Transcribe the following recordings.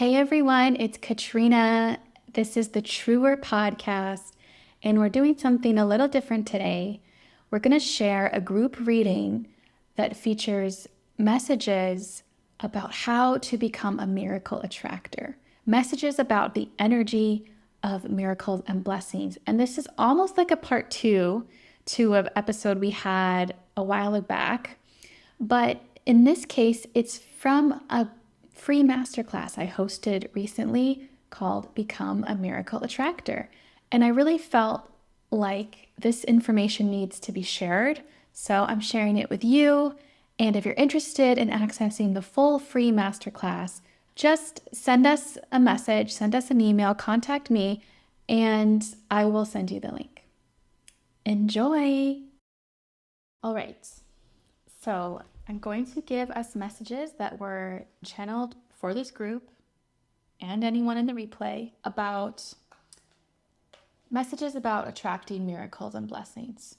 Hey everyone, it's Katrina. This is the Truer Podcast, and we're doing something a little different today. We're going to share a group reading that features messages about how to become a miracle attractor, messages about the energy of miracles and blessings. And this is almost like a part two to an episode we had a while back. But in this case, it's from a free masterclass I hosted recently called Become a Miracle Attractor. And I really felt like this information needs to be shared. So I'm sharing it with you. And if you're interested in accessing the full free masterclass, just send us a message, send us an email, contact me, and I will send you the link. Enjoy! All right. So I'm going to give us messages that were channeled for this group and anyone in the replay about messages about attracting miracles and blessings.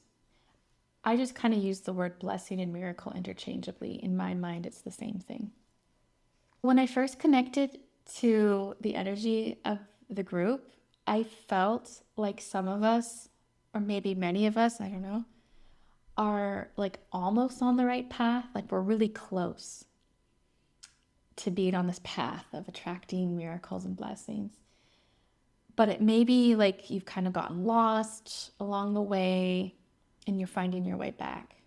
I just kind of use the word blessing and miracle interchangeably. In my mind, it's the same thing. When I first connected to the energy of the group, I felt like some of us, or maybe many of us, I don't know, are like almost on the right path. Like we're really close to being on this path of attracting miracles and blessings. But it may be like you've kind of gotten lost along the way and you're finding your way back.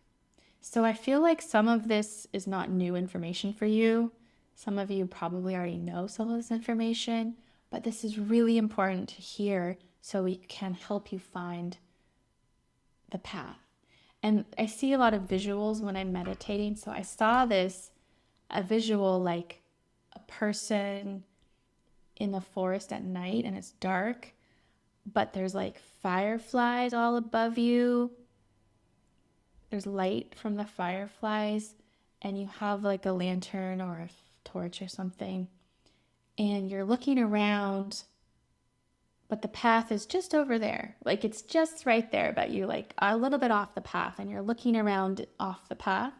So I feel like some of this is not new information for you. Some of you probably already know some of this information, but this is really important to hear so we can help you find the path. And I see a lot of visuals when I'm meditating. So I saw a visual like a person in the forest at night and it's dark, but there's like fireflies all above you. There's light from the fireflies and you have like a lantern or a torch or something. And you're looking around, but the path is just over there. Like it's just right there, but you're like a little bit off the path and you're looking around off the path.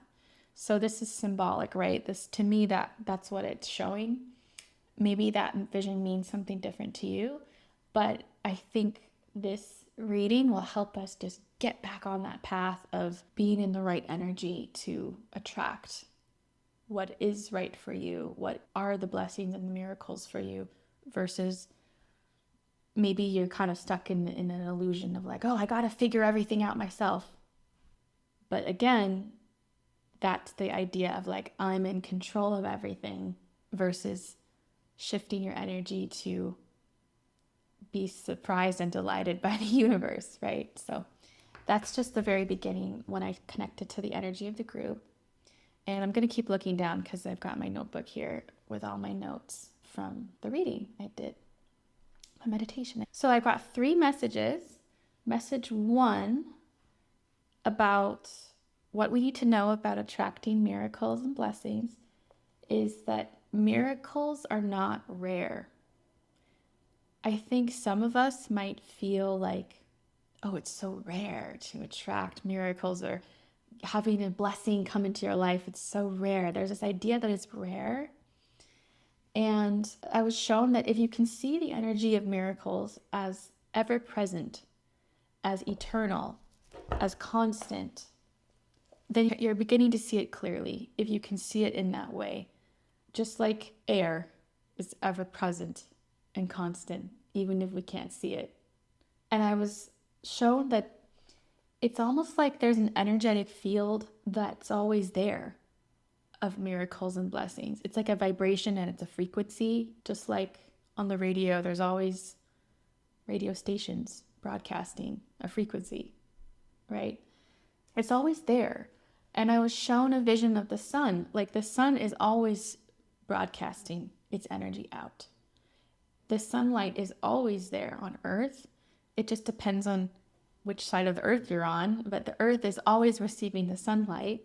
So this is symbolic, right? This to me, that's what it's showing. Maybe that vision means something different to you, but I think this reading will help us just get back on that path of being in the right energy to attract what is right for you, what are the blessings and the miracles for you, versus maybe you're kind of stuck in an illusion of like, oh, I got to figure everything out myself. But again, that's the idea of like, I'm in control of everything versus shifting your energy to be surprised and delighted by the universe, right? So that's just the very beginning when I connected to the energy of the group. And I'm going to keep looking down because I've got my notebook here with all my notes from the reading I did. A meditation. So I've got 3 messages. Message 1 about what we need to know about attracting miracles and blessings is that miracles are not rare. I think some of us might feel like, oh, it's so rare to attract miracles or having a blessing come into your life. It's so rare. There's this idea that it's rare. And I was shown that if you can see the energy of miracles as ever present, as eternal, as constant, then you're beginning to see it clearly if you can see it in that way. Just like air is ever present and constant, even if we can't see it. And I was shown that it's almost like there's an energetic field that's always there of miracles and blessings. It's like a vibration and it's a frequency. Just like on the radio, there's always radio stations broadcasting a frequency, right? It's always there. And I was shown a vision of the sun. Like the sun is always broadcasting its energy out. The sunlight is always there on Earth. It just depends on which side of the Earth you're on, but the Earth is always receiving the sunlight,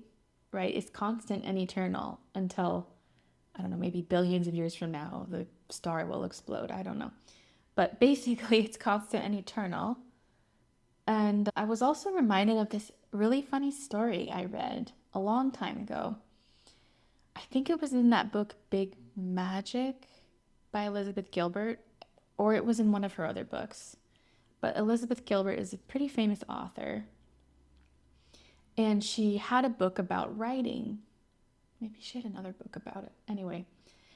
right? It's constant and eternal until, I don't know, maybe billions of years from now, the star will explode. I don't know. But basically, it's constant and eternal. And I was also reminded of this really funny story I read a long time ago. I think it was in that book, Big Magic. by Elizabeth Gilbert, or it was in one of her other books. But Elizabeth Gilbert is a pretty famous author. And she had a book about writing. Maybe she had another book about it. Anyway,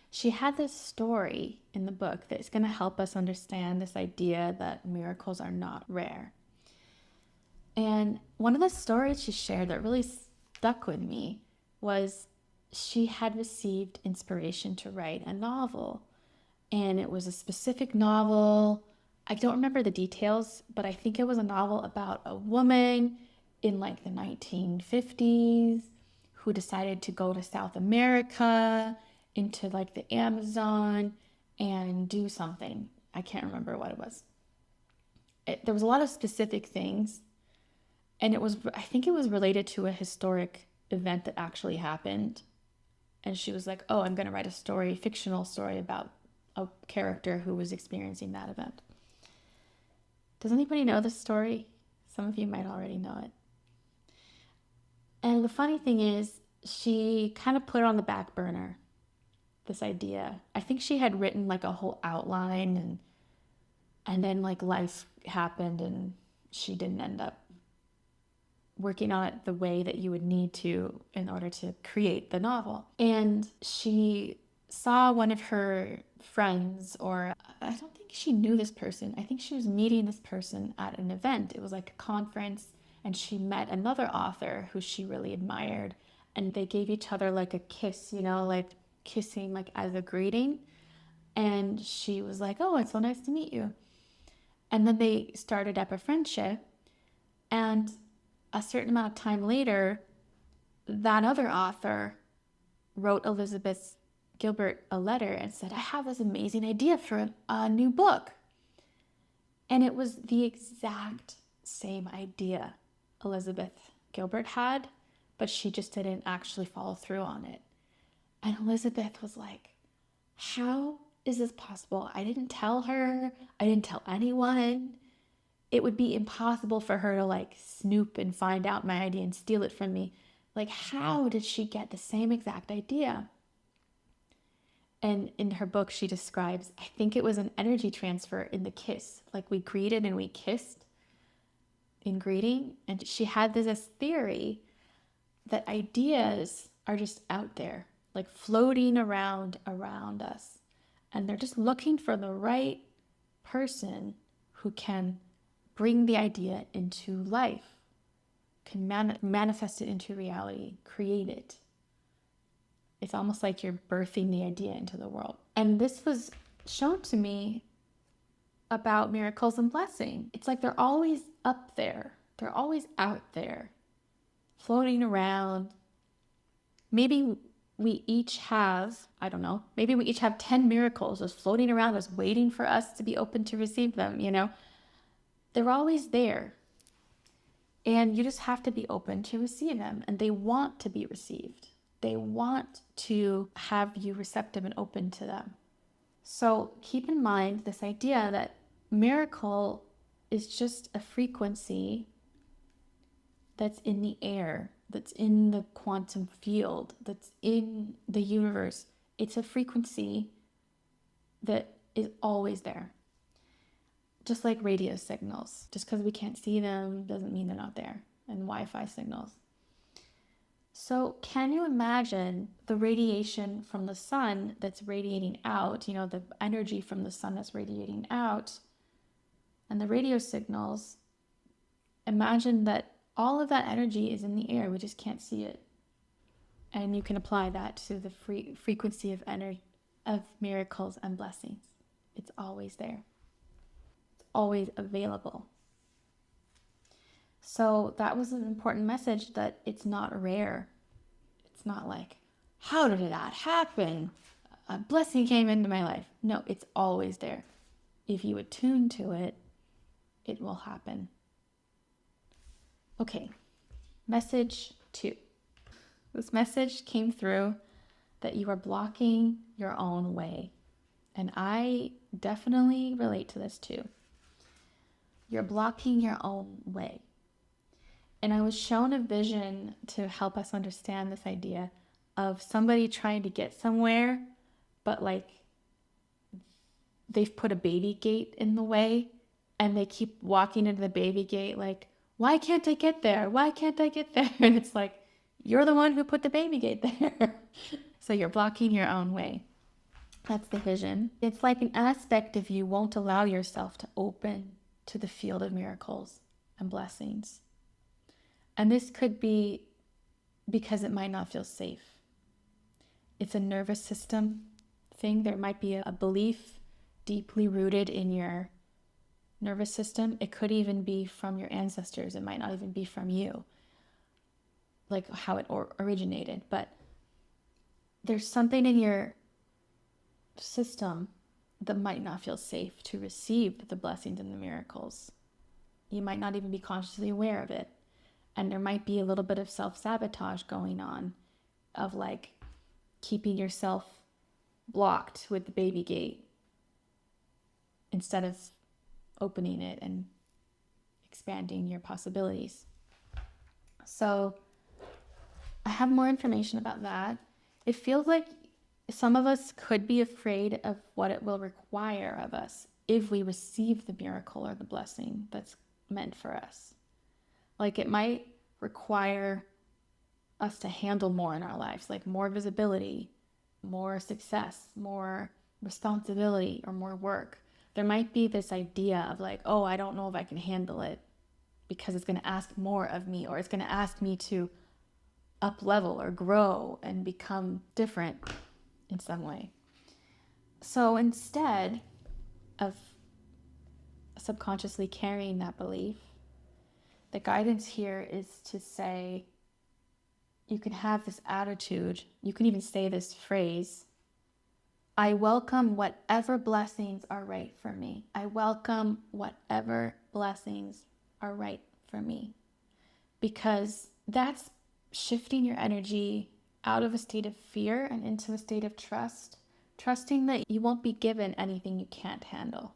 she had this story in the book that's going to help us understand this idea that miracles are not rare. And one of the stories she shared that really stuck with me was she had received inspiration to write a novel. And it was a specific novel. I don't remember the details, but I think it was a novel about a woman in like the 1950s who decided to go to South America, into like the Amazon, and do something. I can't remember what it was. There was a lot of specific things, and I think it was related to a historic event that actually happened. And she was like, oh, I'm going to write a fictional story about a character who was experiencing that event. Does anybody know this story? Some of you might already know it. And the funny thing is, she kind of put it on the back burner, this idea. I think she had written like a whole outline, and then like life happened and she didn't end up working on it the way that you would need to in order to create the novel. And she saw one of her friends, or I don't think she knew this person. I think she was meeting this person at an event. It was like a conference, and she met another author who she really admired, and they gave each other like a kiss, like kissing like as a greeting. And she was like, oh, it's so nice to meet you. And then they started up a friendship, and a certain amount of time later, that other author wrote Elizabeth Gilbert a letter and said, I have this amazing idea for a new book. And it was the exact same idea Elizabeth Gilbert had, but she just didn't actually follow through on it. And Elizabeth was like, how is this possible? I didn't tell her. I didn't tell anyone. It would be impossible for her to like snoop and find out my idea and steal it from me. Like, how did she get the same exact idea? And in her book, she describes, I think it was an energy transfer in the kiss. Like we greeted and we kissed in greeting. And she had this theory that ideas are just out there, like floating around us. And they're just looking for the right person who can bring the idea into life, can manifest it into reality, create it. It's almost like you're birthing the idea into the world. And this was shown to me about miracles and blessing. It's like they're always up there. They're always out there, floating around. Maybe we each have, I don't know, maybe we each have 10 miracles just floating around us, waiting for us to be open to receive them, They're always there. And you just have to be open to receive them. And they want to be received. They want to have you receptive and open to them. So keep in mind this idea that miracle is just a frequency that's in the air, that's in the quantum field, that's in the universe. It's a frequency that is always there. Just like radio signals. Just because we can't see them doesn't mean they're not there. And Wi-Fi signals. So can you imagine the radiation from the sun that's radiating out, the energy from the sun that's radiating out, and the radio signals? Imagine that all of that energy is in the air. We just can't see it. And you can apply that to the frequency of miracles and blessings. It's always there. Always available. So that was an important message, that it's not rare. It's not like, how did that happen? A blessing came into my life. No, it's always there. If you attune to it, it will happen. Okay, message 2. This message came through that you are blocking your own way. And I definitely relate to this too. You're blocking your own way. And I was shown a vision to help us understand this idea of somebody trying to get somewhere, but like they've put a baby gate in the way and they keep walking into the baby gate like, why can't I get there? Why can't I get there? And it's like, you're the one who put the baby gate there. So you're blocking your own way. That's the vision. It's like an aspect of you won't allow yourself to open to the field of miracles and blessings. And this could be because it might not feel safe. It's a nervous system thing. There might be a belief deeply rooted in your nervous system. It could even be from your ancestors. It might not even be from you, like how it originated. But there's something in your system that might not feel safe to receive the blessings and the miracles. You might not even be consciously aware of it. And there might be a little bit of self-sabotage going on of like keeping yourself blocked with the baby gate instead of opening it and expanding your possibilities. So I have more information about that. It feels like some of us could be afraid of what it will require of us if we receive the miracle or the blessing that's meant for us. Like it might require us to handle more in our lives, like more visibility, more success, more responsibility, or more work. There might be this idea of like, oh, I don't know if I can handle it because it's going to ask more of me, or it's going to ask me to up level or grow and become different in some way. So instead of subconsciously carrying that belief, the guidance here is to say, you can have this attitude, you can even say this phrase, I welcome whatever blessings are right for me. I welcome whatever blessings are right for me. Because that's shifting your energy out of a state of fear and into a state of trust, trusting that you won't be given anything you can't handle.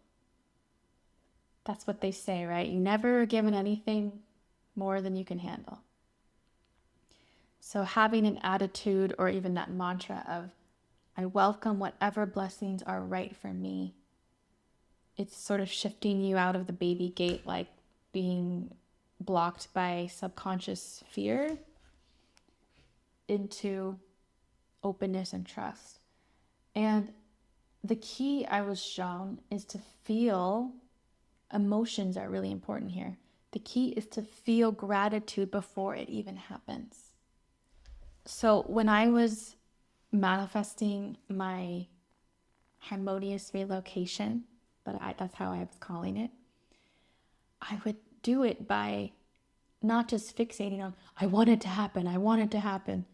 That's what they say, right? You never are given anything more than you can handle. So having an attitude or even that mantra of, I welcome whatever blessings are right for me. It's sort of shifting you out of the baby gate, like being blocked by subconscious fear, into openness and trust. And the key I was shown is to feel, emotions are really important here. The key is to feel gratitude before it even happens. So when I was manifesting my harmonious relocation, that's how I was calling it, I would do it by not just fixating on, I want it to happen, I want it to happen.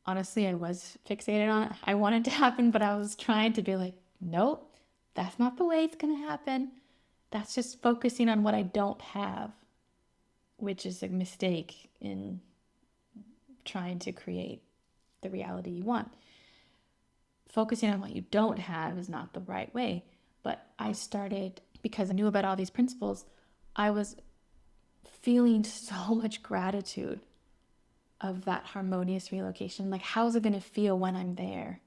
Honestly, I was fixated on it. I want it to happen, but I was trying to be like, nope, that's not the way it's going to happen. That's just focusing on what I don't have, which is a mistake in trying to create the reality you want. Focusing on what you don't have is not the right way. But I started, because I knew about all these principles, I was feeling so much gratitude of that harmonious relocation. Like, how's it going to feel when I'm there?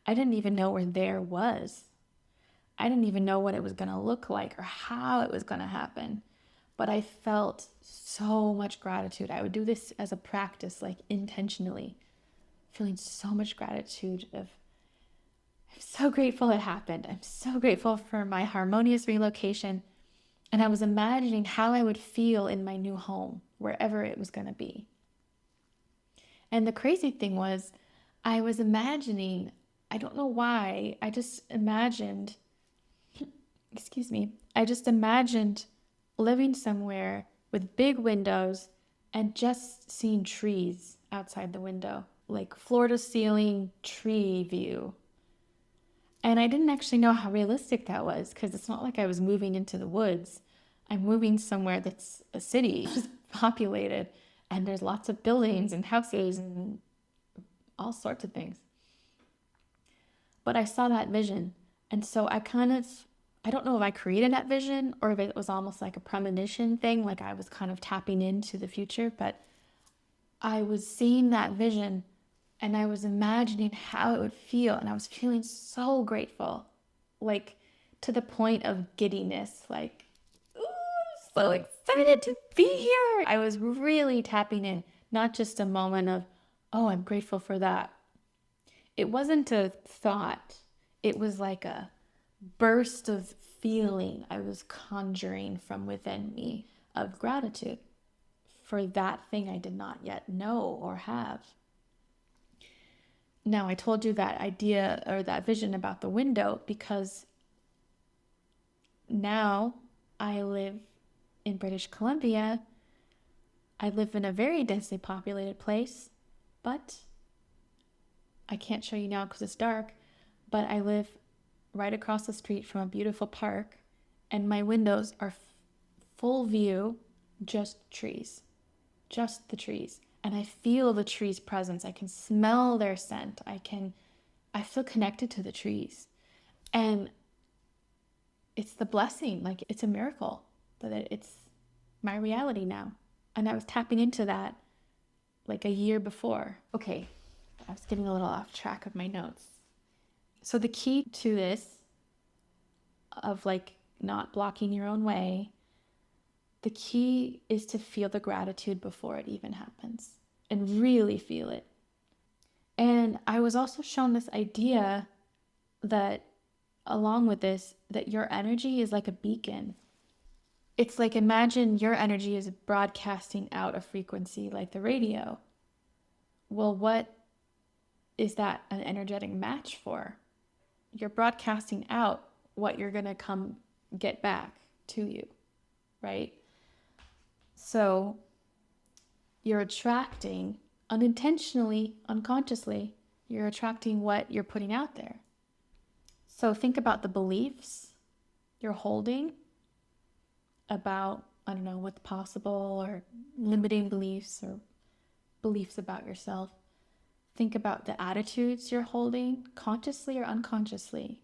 I didn't even know where there was. I didn't even know what it was going to look like or how it was going to happen. But I felt so much gratitude. I would do this as a practice, like intentionally, feeling so much gratitude of, I'm so grateful it happened. I'm so grateful for my harmonious relocation. And I was imagining how I would feel in my new home, wherever it was going to be. And the crazy thing was, I was imagining, I don't know why, I just imagined living somewhere with big windows and just seeing trees outside the window, like floor to ceiling tree view. And I didn't actually know how realistic that was, because it's not like I was moving into the woods. I'm moving somewhere that's a city, just populated, and there's lots of buildings and houses and all sorts of things. But I saw that vision. And so I don't know if I created that vision or if it was almost like a premonition thing, like I was kind of tapping into the future, but I was seeing that vision and I was imagining how it would feel, and I was feeling so grateful. Like to the point of giddiness, like, ooh, I'm so excited to be here. I was really tapping in, not just a moment of, oh, I'm grateful for that. It wasn't a thought, it was like a burst of feeling I was conjuring from within me of gratitude for that thing I did not yet know or have. Now, I told you that idea or that vision about the window because now I live in British Columbia. I live in a very densely populated place, but I can't show you now because it's dark. But I live right across the street from a beautiful park, and my windows are full view, just trees, just the trees. And I feel the trees' presence. I can smell their scent. I feel connected to the trees. And it's the blessing, like it's a miracle that it's my reality now. And I was tapping into that like a year before. Okay, I was getting a little off track of my notes. So the key to this of like not blocking your own way, the key is to feel the gratitude before it even happens and really feel it. And I was also shown this idea that along with this, that your energy is like a beacon. It's like imagine your energy is broadcasting out a frequency like the radio. Well, what is that an energetic match for? You're broadcasting out what you're going to come get back to you, right? So you're attracting unintentionally, unconsciously, you're attracting what you're putting out there. So think about the beliefs you're holding about, I don't know, what's possible or limiting beliefs or beliefs about yourself. Think about the attitudes you're holding, consciously or unconsciously,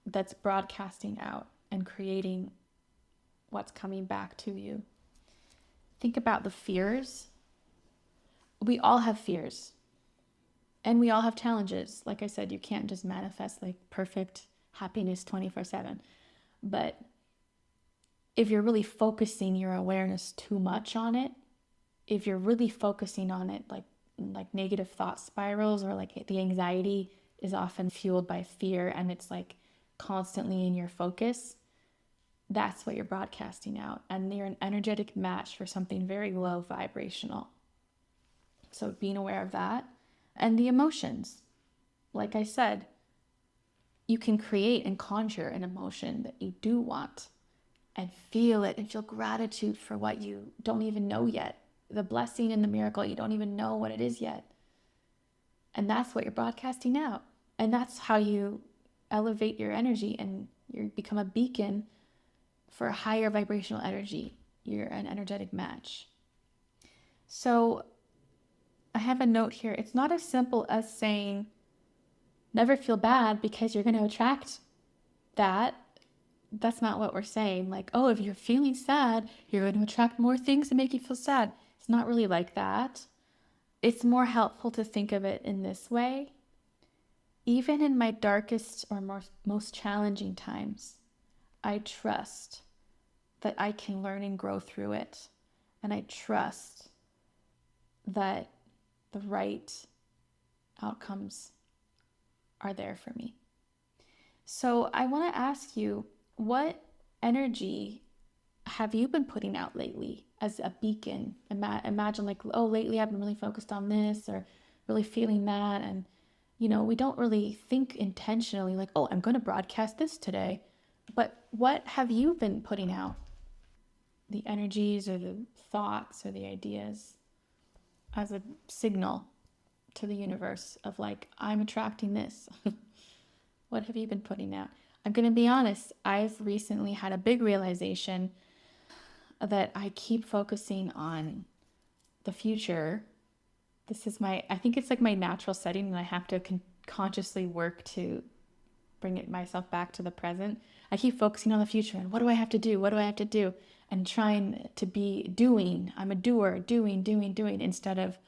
that's broadcasting out and creating what's coming back to you. Think about the fears. We all have fears. And we all have challenges. Like I said, you can't just manifest like perfect happiness 24/7. But if you're really focusing your awareness too much on it, if you're really focusing on it like negative thought spirals, or like the anxiety is often fueled by fear and it's like constantly in your focus, that's what you're broadcasting out. And you're an energetic match for something very low vibrational. So being aware of that. And the emotions. Like I said, you can create and conjure an emotion that you do want and feel it and feel gratitude for what you don't even know yet. The blessing and the miracle, you don't even know what it is yet. And that's what you're broadcasting out. And that's how you elevate your energy and you become a beacon for a higher vibrational energy. You're an energetic match. So I have a note here. It's not as simple as saying, never feel bad because you're going to attract that. That's not what we're saying. Like, oh, if you're feeling sad, you're going to attract more things that make you feel sad. It's not really like that. It's more helpful to think of it in this way. Even in my darkest or most challenging times, I trust that I can learn and grow through it. And I trust that the right outcomes are there for me. So I want to ask you, what energy have you been putting out lately as a beacon? Imagine like, oh, lately I've been really focused on this or really feeling that. And, you know, we don't really think intentionally like, oh, I'm going to broadcast this today. But what have you been putting out? The energies or the thoughts or the ideas as a signal to the universe of like, I'm attracting this. What have you been putting out? I'm going to be honest, I've recently had a big realization that I keep focusing on the future. I think it's like my natural setting, and I have to consciously work to bring it myself back to the present. I keep focusing on the future and what do I have to do? What do I have to do? And trying to be doing. I'm a doer, doing, instead of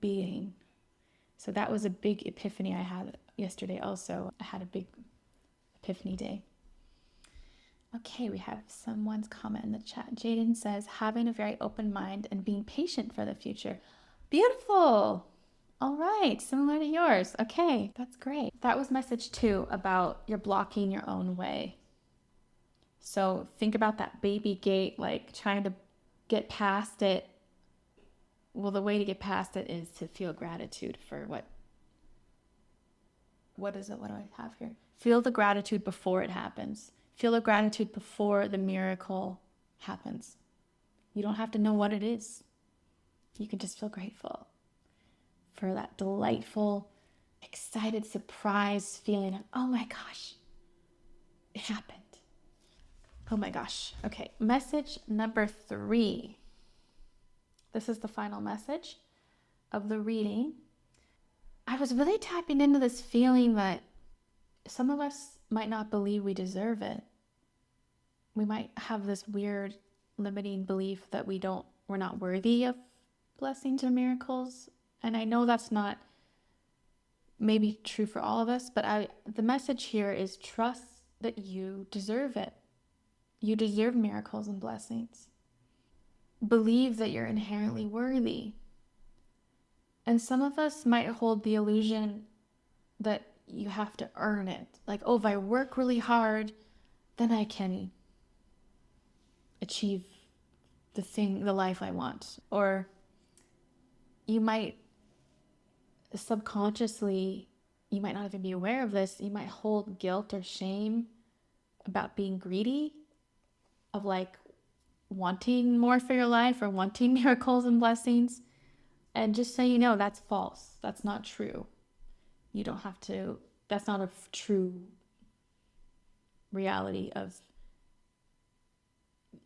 being. So that was a big epiphany I had yesterday also. I had a big Epiphany Day. Okay, we have someone's comment in the chat. Jaden says, having a very open mind and being patient for the future. Beautiful. All right, similar to yours. Okay, that's great. That was message 2 about you're blocking your own way. So think about that baby gate, like trying to get past it. Well, the way to get past it is to feel gratitude for what is it? What do I have here? Feel the gratitude before it happens. Feel the gratitude before the miracle happens. You don't have to know what it is. You can just feel grateful for that delightful, excited, surprised feeling of, oh my gosh, it happened. Oh my gosh. Okay, message number 3. This is the final message of the reading. I was really tapping into this feeling that some of us might not believe we deserve it. We might have this weird limiting belief that we're not worthy of blessings or miracles. And I know that's not maybe true for all of us, but the message here is trust that you deserve it. You deserve miracles and blessings. Believe that you're inherently worthy. And some of us might hold the illusion that you have to earn it. Like, oh, if I work really hard, then I can achieve the life I want. Or you might subconsciously, you might not even be aware of this, you might hold guilt or shame about being greedy, of like wanting more for your life or wanting miracles and blessings. And just so you know, that's false. That's not true. You don't have to, that's not a true reality of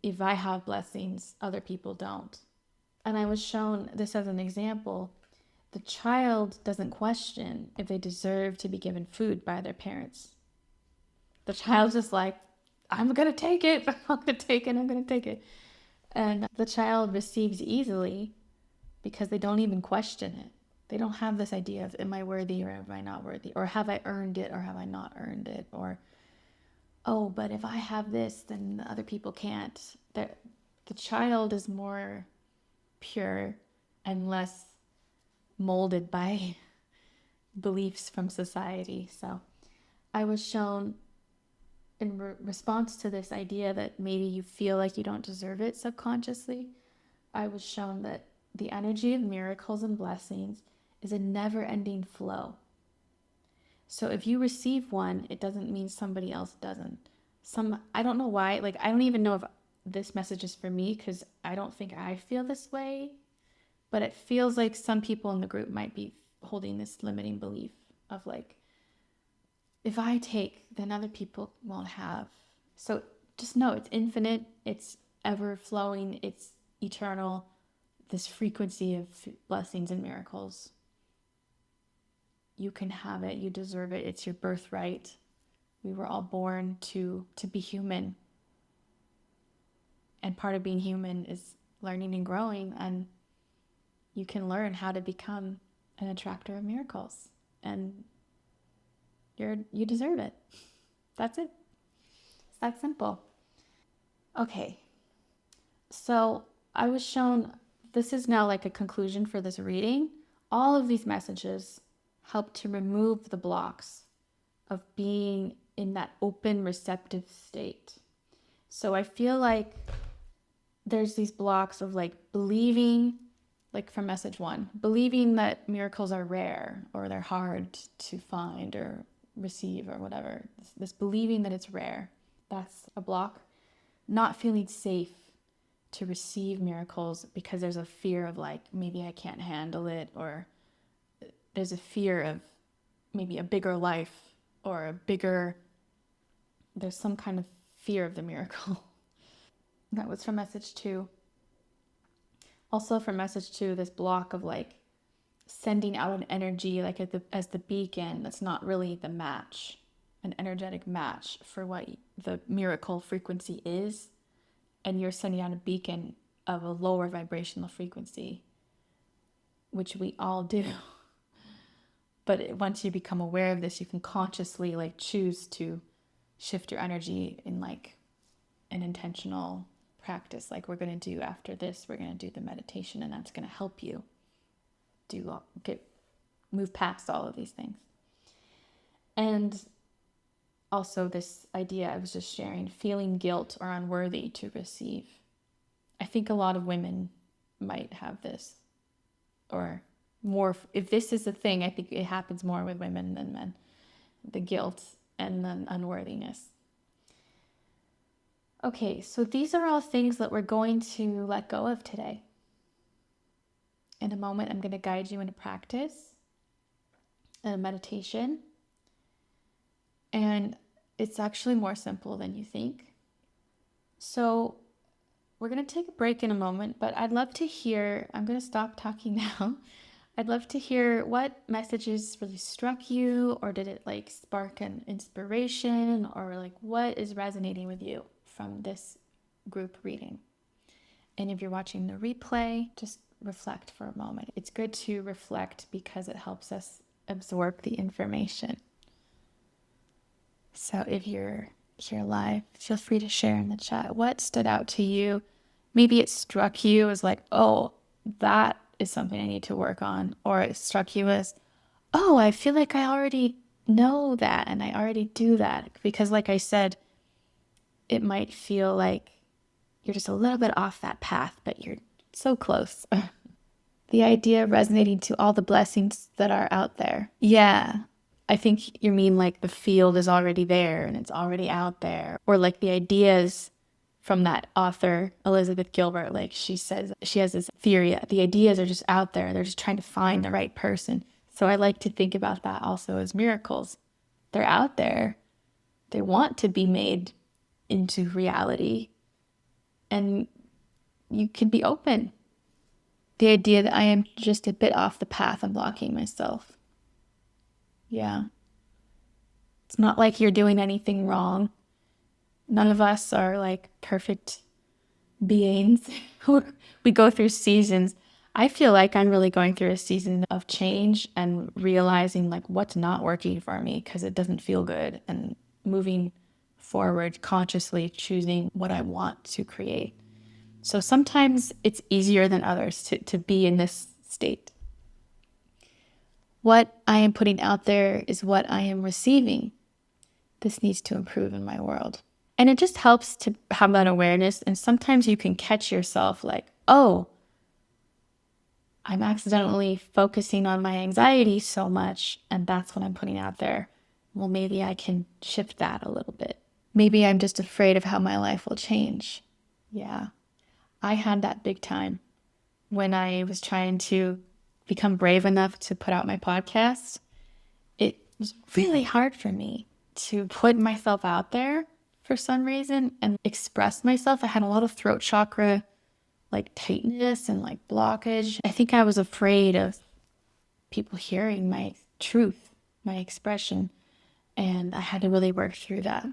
if I have blessings, other people don't. And I was shown this as an example. The child doesn't question if they deserve to be given food by their parents. The child's just like, I'm going to take it. I'm going to take it. I'm going to take it. And the child receives easily because they don't even question it. They don't have this idea of, am I worthy or am I not worthy? Or have I earned it or have I not earned it? Or, oh, but if I have this, then the other people can't. The child is more pure and less molded by beliefs from society. So I was shown in response to this idea that maybe you feel like you don't deserve it subconsciously, I was shown that the energy of miracles and blessings is a never-ending flow. So if you receive one, it doesn't mean somebody else doesn't. I don't know why, like I don't even know if this message is for me because I don't think I feel this way, but it feels like some people in the group might be holding this limiting belief of like, if I take, then other people won't have. So just know it's infinite, it's ever flowing, it's eternal, this frequency of blessings and miracles. You can have it, you deserve it, it's your birthright. We were all born to be human. And part of being human is learning and growing, and you can learn how to become an attractor of miracles. And you deserve it. That's it. It's that simple. Okay. So I was shown, this is now like a conclusion for this reading. All of these messages help to remove the blocks of being in that open, receptive state. So I feel like there's these blocks of like believing, like from message 1, believing that miracles are rare or they're hard to find or receive or whatever. This believing that it's rare, that's a block. Not feeling safe to receive miracles because there's a fear of like, maybe I can't handle it, or there's a fear of maybe a bigger life or there's some kind of fear of the miracle. That was from message 2. Also from message 2, this block of like sending out an energy like as the beacon that's not really the match, an energetic match for what the miracle frequency is, and you're sending out a beacon of a lower vibrational frequency, which we all do. But once you become aware of this, you can consciously like choose to shift your energy in like an intentional practice. Like we're going to do after this, we're going to do the meditation, and that's going to help you move past all of these things. And also this idea I was just sharing, feeling guilt or unworthy to receive. I think a lot of women might have this, or more. If this is a thing, I think it happens more with women than men. The guilt and the unworthiness. Okay, so these are all things that we're going to let go of today. In a moment, I'm going to guide you into practice and meditation. And it's actually more simple than you think. So we're going to take a break in a moment, but I'd love to hear, I'm going to stop talking now. I'd love to hear what messages really struck you, or did it like spark an inspiration, or like what is resonating with you from this group reading. And if you're watching the replay, just reflect for a moment. It's good to reflect because it helps us absorb the information. So if you're here live, feel free to share in the chat what stood out to you. Maybe it struck you as like, oh, that is something I need to work on. Or it struck you as, oh, I feel like I already know that and I already do that. Because like I said, it might feel like you're just a little bit off that path, but you're so close. The idea of resonating to all the blessings that are out there. Yeah. I think you mean like the field is already there and it's already out there. Or like the ideas from that author, Elizabeth Gilbert, like she says, she has this theory, the ideas are just out there. They're just trying to find the right person. So I like to think about that also as miracles. They're out there. They want to be made into reality. And you can be open. The idea that I am just a bit off the path, I'm blocking myself. Yeah. It's not like you're doing anything wrong. None of us are like perfect beings. We go through seasons. I feel like I'm really going through a season of change and realizing like what's not working for me because it doesn't feel good, and moving forward consciously choosing what I want to create. So sometimes it's easier than others to be in this state. What I am putting out there is what I am receiving. This needs to improve in my world. And it just helps to have that awareness. And sometimes you can catch yourself like, oh, I'm accidentally focusing on my anxiety so much, and that's what I'm putting out there. Well, maybe I can shift that a little bit. Maybe I'm just afraid of how my life will change. Yeah, I had that big time when I was trying to become brave enough to put out my podcast. It was really hard for me to put myself out there for some reason and express myself. I had a lot of throat chakra like tightness and like blockage. I think I was afraid of people hearing my truth, my expression. And I had to really work through that,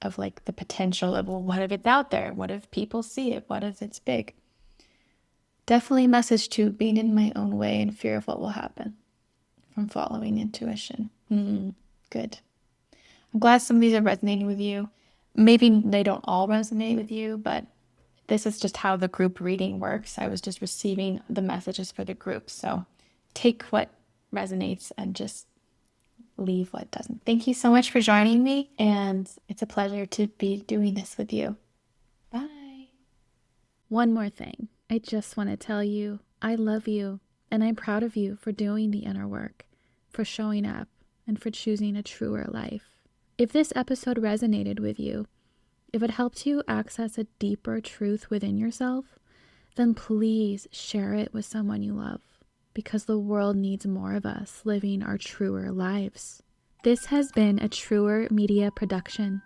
of like the potential of, well, what if it's out there? What if people see it? What if it's big? Definitely a message to being in my own way and fear of what will happen from following intuition. Good. I'm glad some of these are resonating with you. Maybe they don't all resonate with you, but this is just how the group reading works. I was just receiving the messages for the group. So take what resonates and just leave what doesn't. Thank you so much for joining me, and it's a pleasure to be doing this with you. Bye. One more thing. I just want to tell you, I love you, and I'm proud of you for doing the inner work, for showing up, and for choosing a truer life. If this episode resonated with you, if it helped you access a deeper truth within yourself, then please share it with someone you love, because the world needs more of us living our truer lives. This has been a Truer Media production.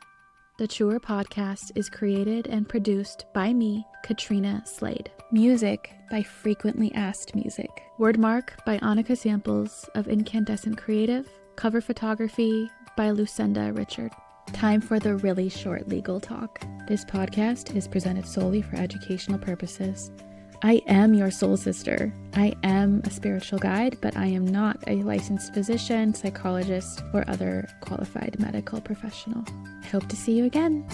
The Truer podcast is created and produced by me, Katrina Slade. Music by Frequently Asked Music. Wordmark by Annika Samples of Incandescent Creative. Cover photography by Lucinda Richard. Time for the really short legal talk. This podcast is presented solely for educational purposes. I am your soul sister. I am a spiritual guide, but I am not a licensed physician, psychologist, or other qualified medical professional. I hope to see you again.